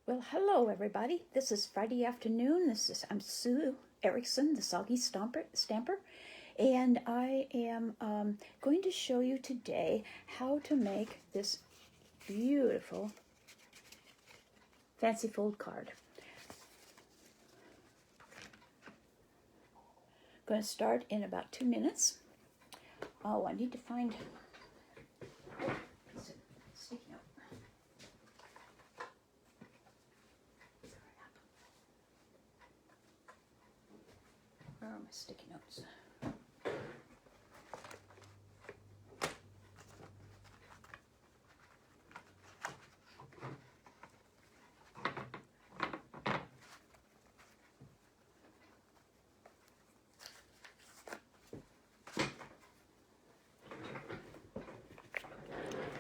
Well, hello everybody. This is Friday afternoon. I'm Sue Erickson, the Soggy Stamper, and I am going to show you today how to make this beautiful fancy fold card. I'm going to start in about 2 minutes. Oh, I need to find a sticky note. Where are my sticky notes?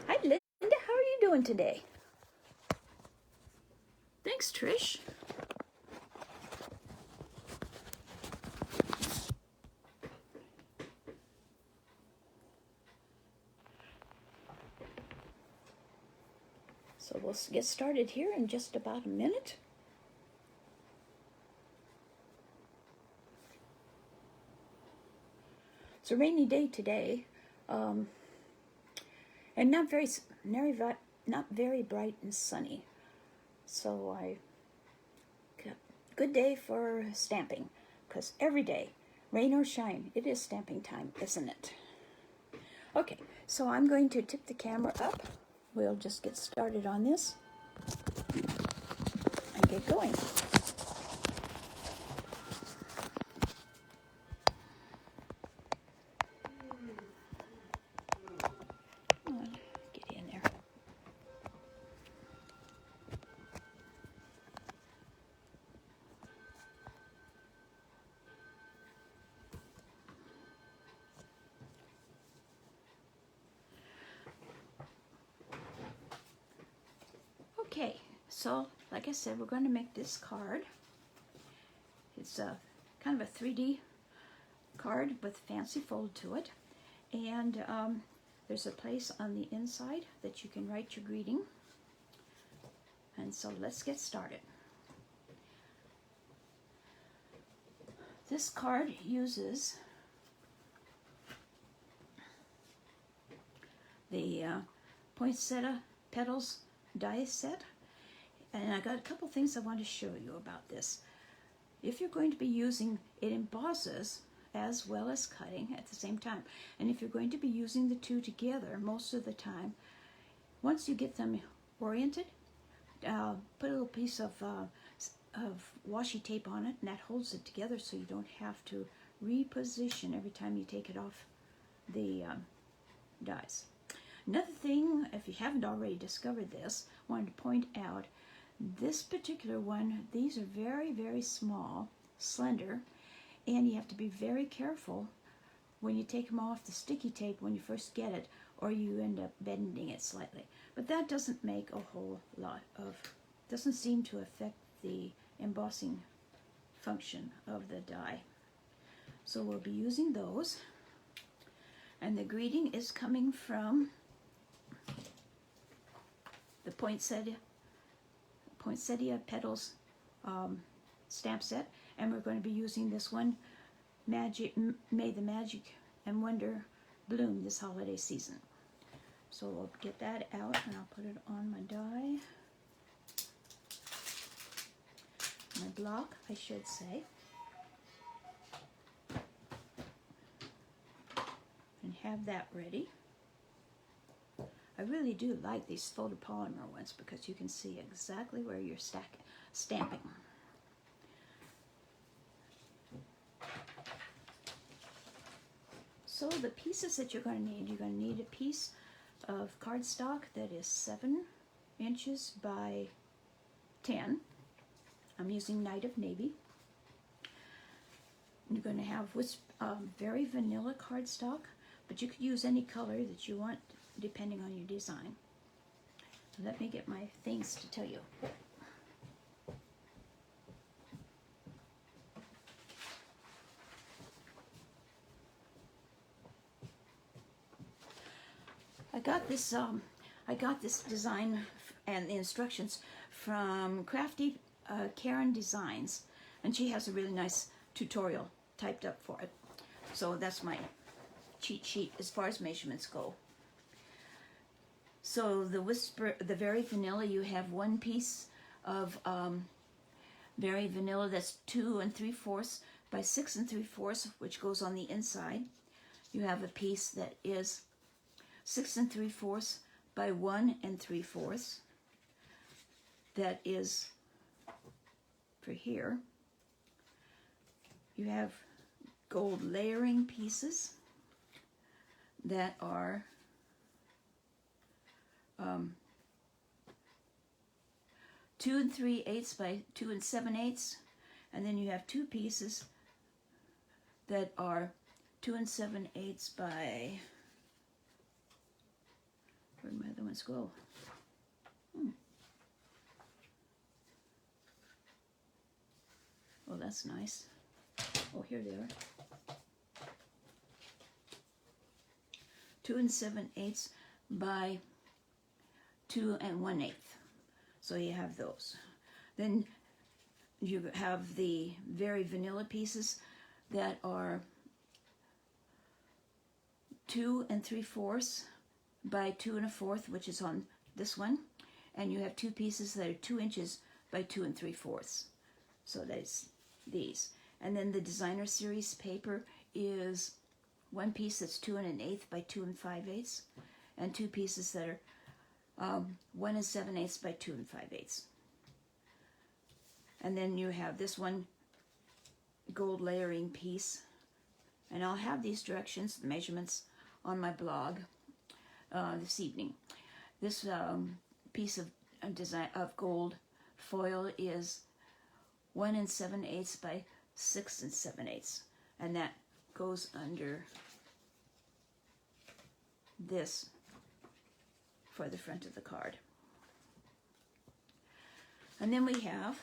Hi, Linda. How are you doing today? Thanks, Trish. So we'll get started here in just about a minute. It's a rainy day today, and not very bright and sunny. So good day for stamping, because every day, rain or shine, it is stamping time, isn't it? Okay, so I'm going to tip the camera up. We'll just get started on this and get going. Get in there. Okay, so like I said, we're going to make this card. It's a kind of a 3D card with fancy fold to it, and there's a place on the inside that you can write your greeting. And so let's get started. This card uses the Poinsettia Petals die set, and I got a couple things I want to show you about this. If you're going to be using it, embosses as well as cutting at the same time, and if you're going to be using the two together most of the time, once you get them oriented, put a little piece of washi tape on it, and that holds it together so you don't have to reposition every time you take it off the dies. Another thing, if you haven't already discovered this, I wanted to point out this particular one, these are very, very small, slender, and you have to be very careful when you take them off the sticky tape when you first get it, or you end up bending it slightly. But that doesn't make a whole lot of, doesn't seem to affect the embossing function of the die. So we'll be using those. And the greeting is coming from the Poinsettia Petals stamp set, and we're going to be using this one, May the Magic and Wonder bloom this holiday season. So we'll get that out, and I'll put it on my die, my block, I should say, and have that ready. I really do like these photopolymer ones because you can see exactly where you're stamping. So the pieces that you're going to need a piece of cardstock that is 7 inches by 10. I'm using Night of Navy. You're going to have very vanilla cardstock, but you could use any color that you want depending on your design. Let me get my things to tell you. I got this, I got this design and the instructions from Crafty Karen Designs, and she has a really nice tutorial typed up for it. So that's my cheat sheet as far as measurements go. So the Very Vanilla, you have one piece of Very Vanilla that's 2 3/4 by 6 3/4, which goes on the inside. You have a piece that is 6 3/4 by 1 3/4. That is for here. You have gold layering pieces that are 2 3/8 by 2 7/8, and then you have two pieces that are 2 7/8 by, where'd my other ones go? Oh, that's nice. Oh, here they are. 2 7/8 by 2 1/8. So you have those. Then you have the Very Vanilla pieces that are 2 3/4 by 2 1/4, which is on this one. And you have two pieces that are 2 inches by 2 3/4. So that's these. And then the Designer Series paper is one piece that's 2 1/8 by 2 5/8, and two pieces that are 1 7/8 by 2 5/8. And then you have this one gold layering piece, and I'll have these directions, the measurements, on my blog this evening. This piece of design of gold foil is 1 7/8 by 6 7/8, and that goes under this for the front of the card. And then we have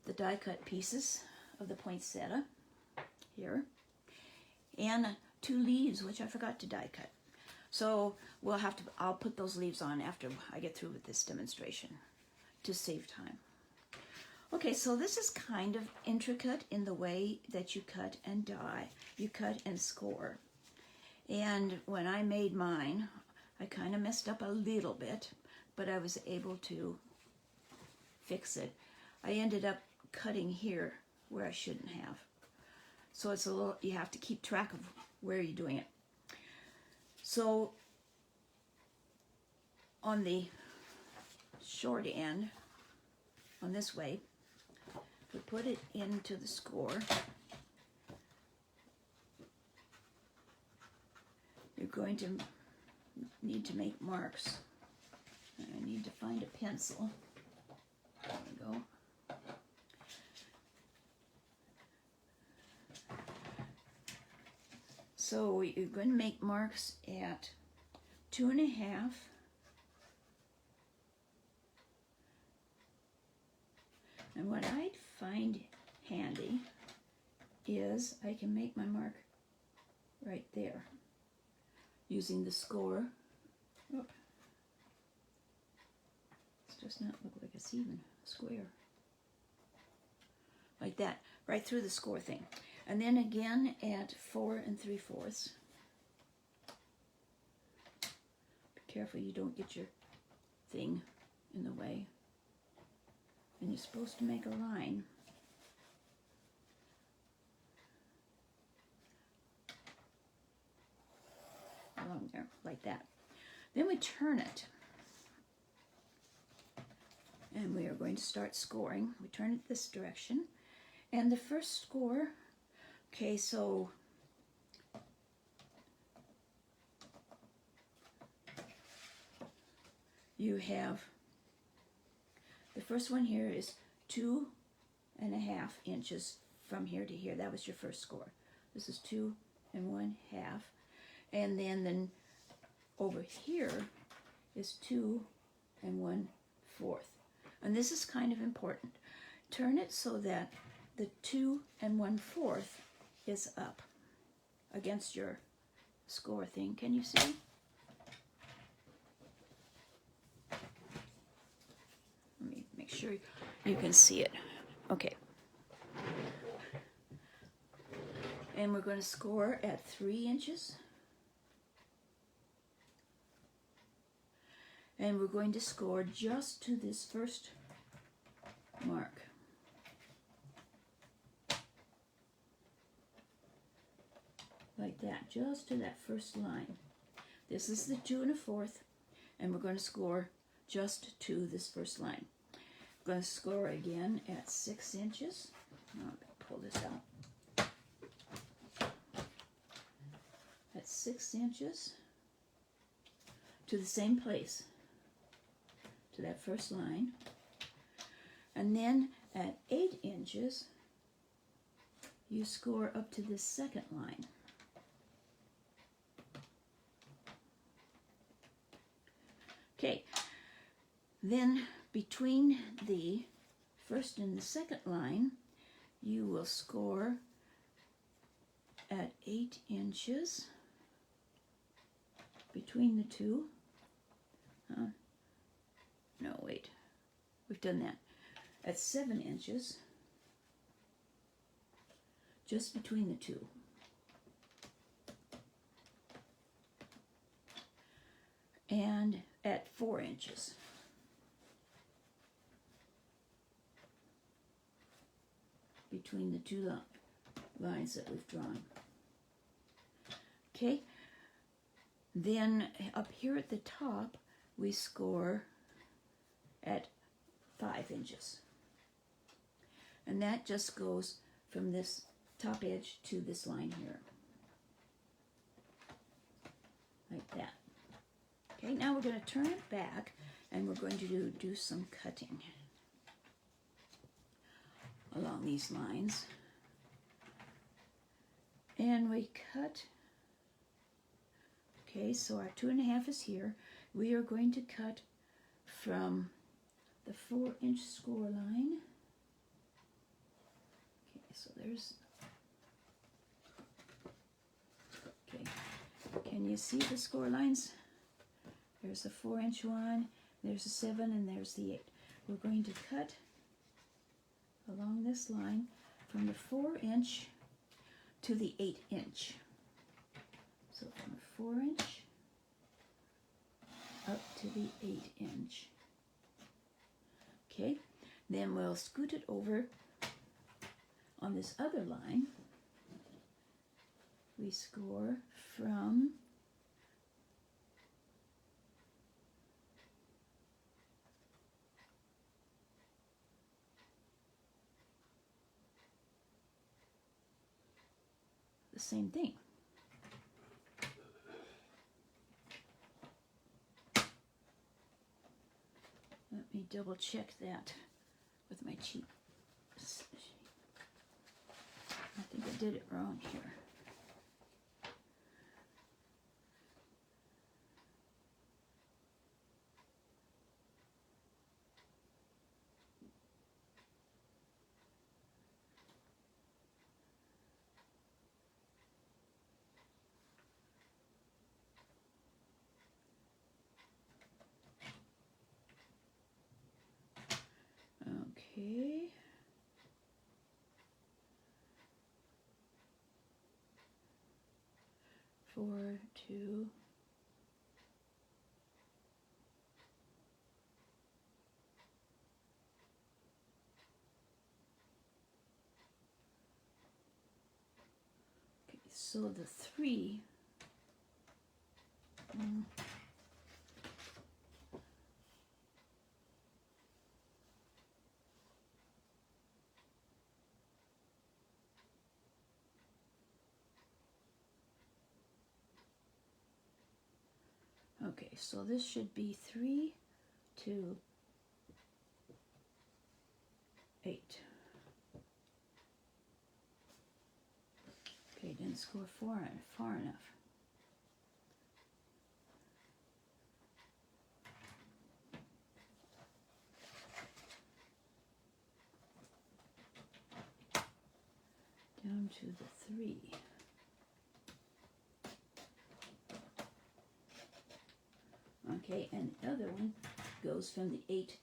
the die cut pieces of the poinsettia here, and two leaves, which I forgot to die cut. So I'll put those leaves on after I get through with this demonstration to save time. Okay, so this is kind of intricate in the way that you cut and die. You cut and score. And when I made mine, I kind of messed up a little bit, but I was able to fix it. I ended up cutting here where I shouldn't have. So it's a little, you have to keep track of where you're doing it. So on the short end, on this way, we put it into the score. You're going to need to make marks. I need to find a pencil. There we go. So you're going to make marks at 2 1/2. And what I'd find handy is I can make my mark right there using the score. Oh. This does not look like it's even square. Like that, right through the score thing. And then again at 4 3/4. Be careful you don't get your thing in the way. And you're supposed to make a line. Along there, like that. Then we turn it. And we are going to start scoring. We turn it this direction. And the first score, okay, so you have, the first one here is 2 1/2 inches from here to here. That was your first score. This is 2 1/2. And then over here is 2 1/4. And this is kind of important. Turn it so that the 2 1/4 is up against your score thing. Can you see? sure you can see it. Okay. And we're going to score at 3 inches. And we're going to score just to this first mark. Like that, just to that first line. This is the 2 1/4, and we're going to score just to this first line. We're going to score again at 6 inches. Let me pull this out. At 6 inches to the same place, to that first line. And then at 8 inches, you score up to this second line. Okay, then between the first and the second line, you will score at 8 inches between the two. No, wait, we've done that. At 7 inches, just between the two. And at 4 inches. Between the two lines that we've drawn. Okay, then up here at the top, we score at 5 inches. And that just goes from this top edge to this line here. Like that. Okay, now we're going to turn it back and we're going to do some cutting along these lines. And we cut. Okay, so our 2 1/2 is here. We are going to cut from the 4-inch score line. Okay, so there's. Okay, can you see the score lines? There's the 4-inch one, there's the 7, and there's the 8. We're going to cut along this line from the 4-inch to the 8-inch. So from the 4-inch up to the 8-inch. Okay, then we'll scoot it over on this other line. We score from the same thing. Let me double check that with my cheap. I think I did it wrong here. Okay. Four, two. Okay, so the 3. Okay, so this should be 3, 2, 8. Okay, didn't score far enough. Down to the 3. Okay, and the other one goes from the 8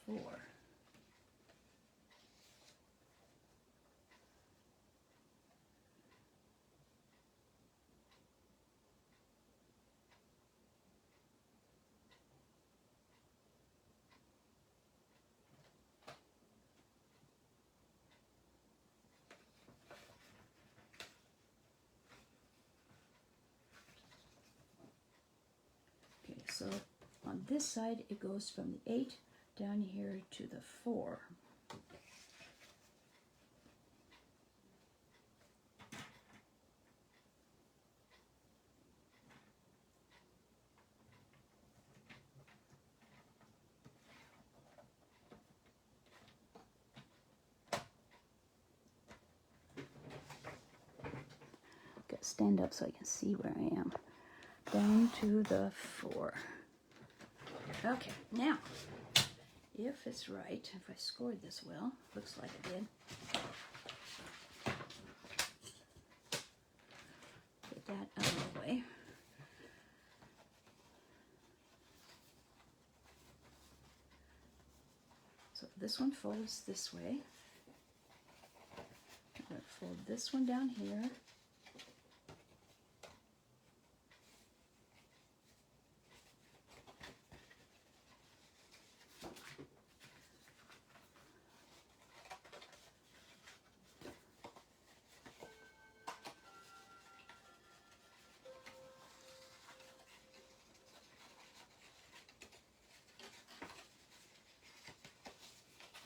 4. Okay, so on this side it goes from the 8 down here to the 4. Gotta stand up so I can see where I am. Down to the 4. Okay, now, if it's right, if I scored this well, looks like I did. Get that out of the way. So this one folds this way. I'm going to fold this one down here.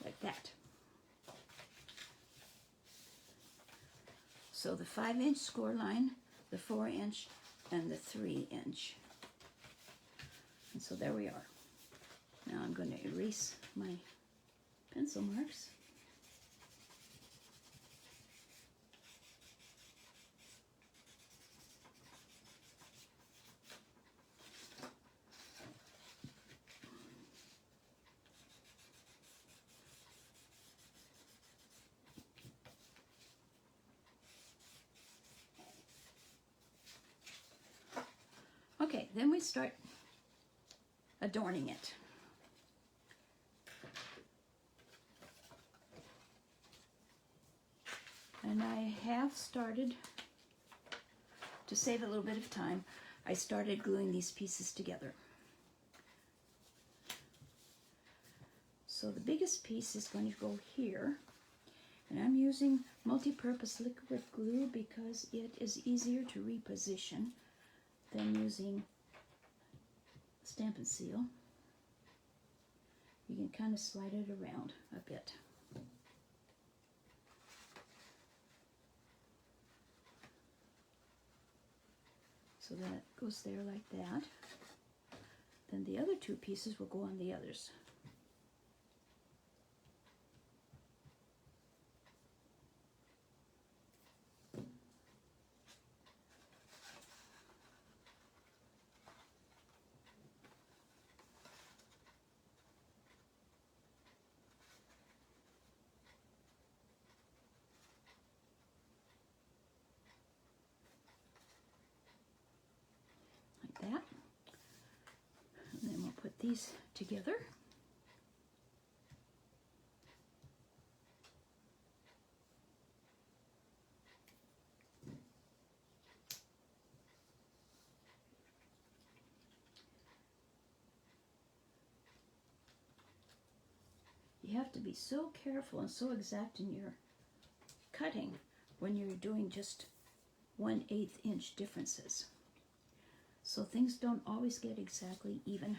Like that. So the 5-inch score line, the 4-inch, and the 3-inch. And so there we are. Now I'm going to erase my pencil marks. Okay, then we start adorning it. And I have started, to save a little bit of time, I started gluing these pieces together. So the biggest piece is going to go here, and I'm using multi-purpose liquid glue because it is easier to reposition than using Stampin' Seal. You can kind of slide it around a bit. So that goes there like that. Then the other two pieces will go on the others. Like that. And then we'll put these together. You have to be so careful and so exact in your cutting when you're doing just 1/8 inch differences. So things don't always get exactly even.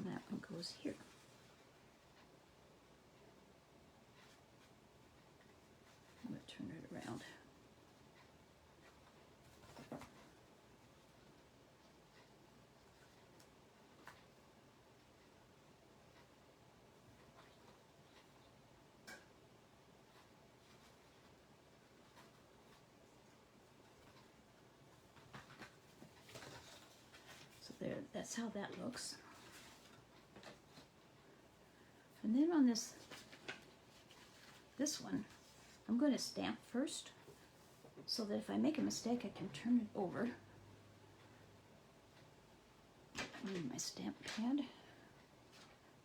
That one goes here. I'm going to turn it around. that's how that looks. And then on this one, I'm going to stamp first, so that if I make a mistake, I can turn it over. I need my stamp pad.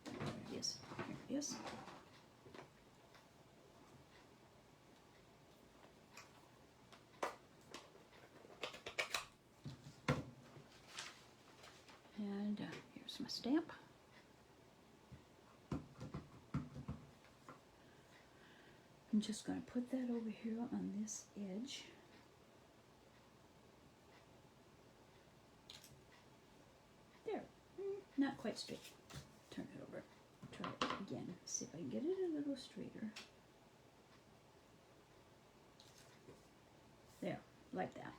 There it is. Here it is. And here's my stamp. I'm just going to put that over here on this edge. There. Not quite straight. Turn it over. Try it again. See if I can get it a little straighter. There. Like that.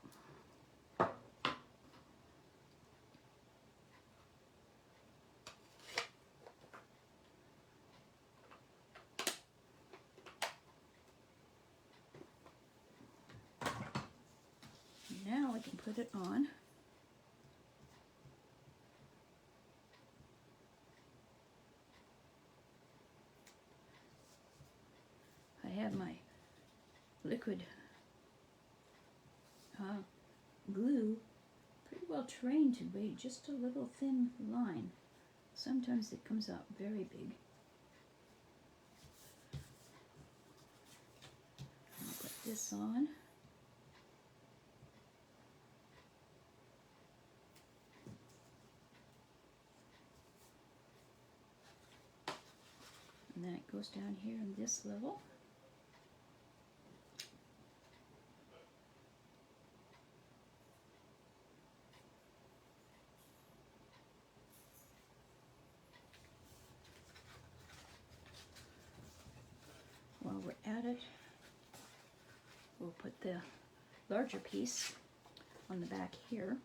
Now I can put it on. I have my liquid glue pretty well trained to be just a little thin line. Sometimes it comes out very big. I'll put this on. And then it goes down here in this level. While we're at it, we'll put the larger piece on the back here.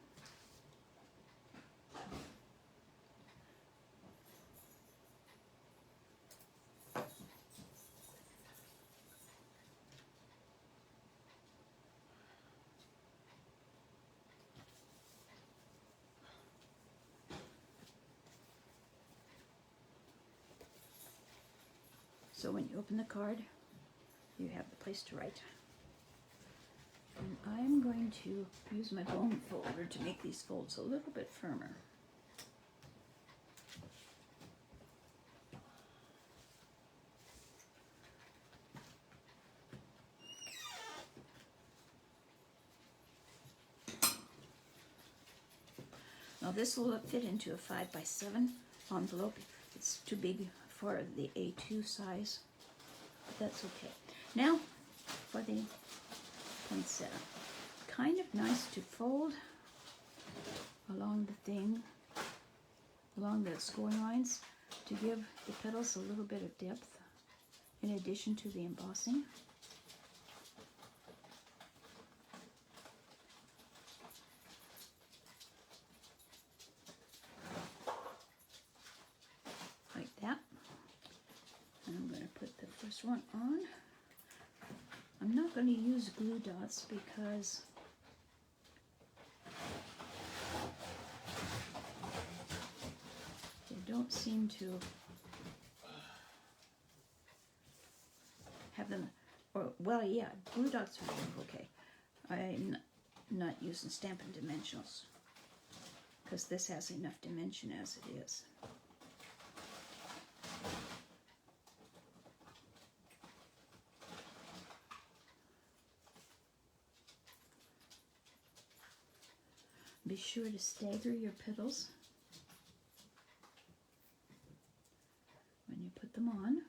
So when you open the card, you have the place to write. And I'm going to use my bone folder to make these folds a little bit firmer. Now this will fit into a 5x7 envelope. It's too big for the A2 size, but that's okay. Now for the poinsettia. Kind of nice to fold along the thing, along the scoring lines, to give the petals a little bit of depth in addition to the embossing. One on. I'm not going to use glue dots because they don't seem to have them, or well, yeah, glue dots are okay. I'm not using Stampin' Dimensionals because this has enough dimension as it is. Be sure to stagger your petals when you put them on.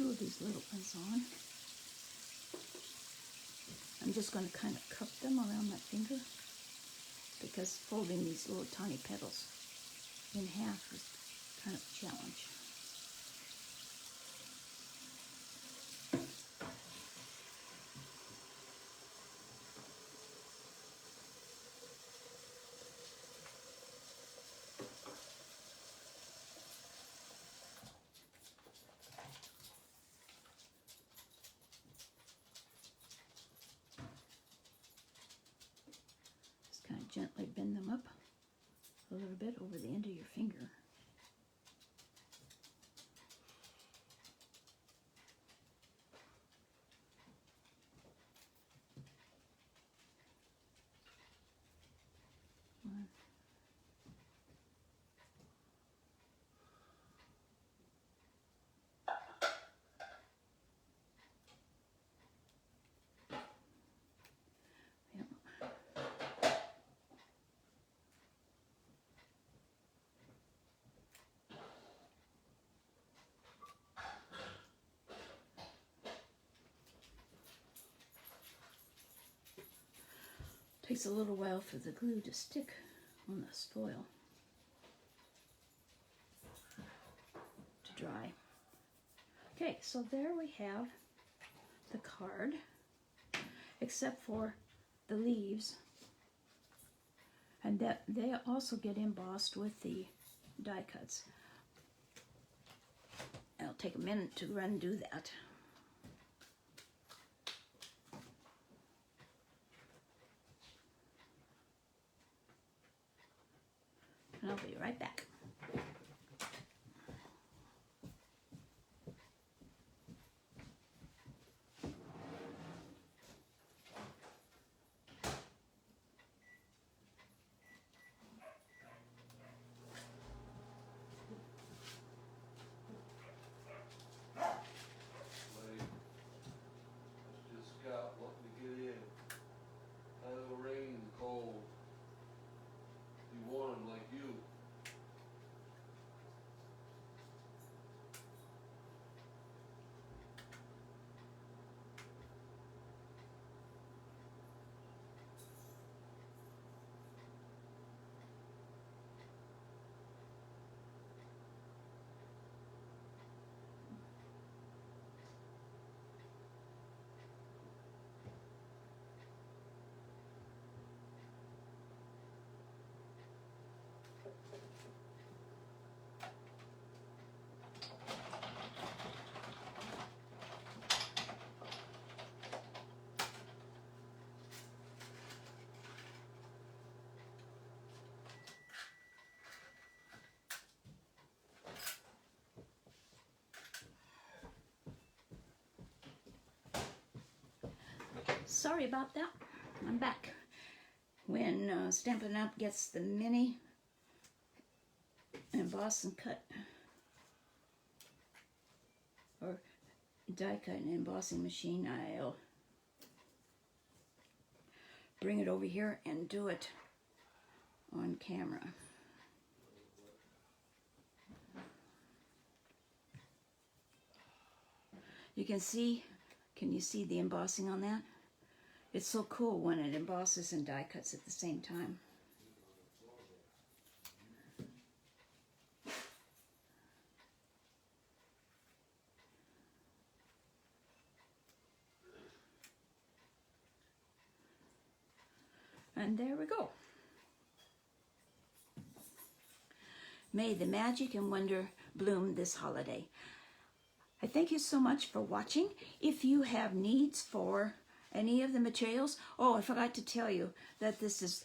two of these little ones on. I'm just going to kind of cup them around my finger because folding these little tiny petals in half is kind of a challenge. Kind of gently bend them up a little bit over the end of your finger. One. Yep. Takes a little while for the glue to stick on the foil to dry. Okay, so there we have the card, except for the leaves, and that they also get embossed with the die cuts. It'll take a minute to run and do that. And I'll be right back. Sorry about that. I'm back. When Stampin' Up! Gets the mini emboss and cut or die cut and embossing machine, I'll bring it over here and do it on camera. You can see, can you see the embossing on that? It's so cool when it embosses and die cuts at the same time. And there we go. May the magic and wonder bloom this holiday. I thank you so much for watching. If you have needs for any of the materials, oh, I forgot to tell you that this is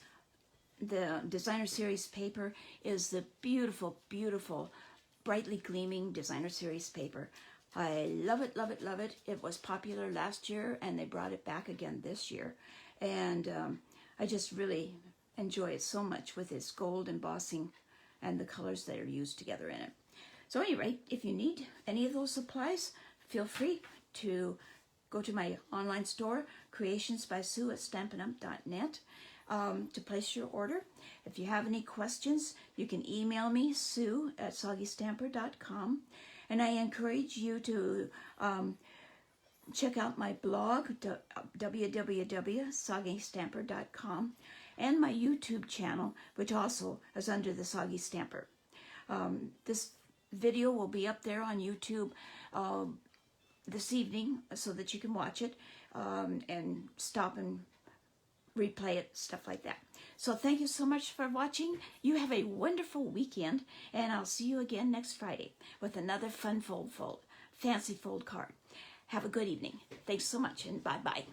the Designer Series paper is the beautiful, beautiful, brightly gleaming Designer Series paper. I love it, love it, love it. It was popular last year and they brought it back again this year. And I just really enjoy it so much with its gold embossing and the colors that are used together in it. So at any rate, if you need any of those supplies, feel free to go to my online store, Creations by Sue at stampinup.net, to place your order. If you have any questions, you can email me, Sue at soggystamper.com. And I encourage you to check out my blog, www.soggystamper.com, and my YouTube channel, which also is under the Soggy Stamper. This video will be up there on YouTube this evening so that you can watch it and stop and replay it, stuff like that. So thank you so much for watching. You have a wonderful weekend, and I'll see you again next Friday with another fun fancy fold card. Have a good evening. Thanks so much, and bye-bye.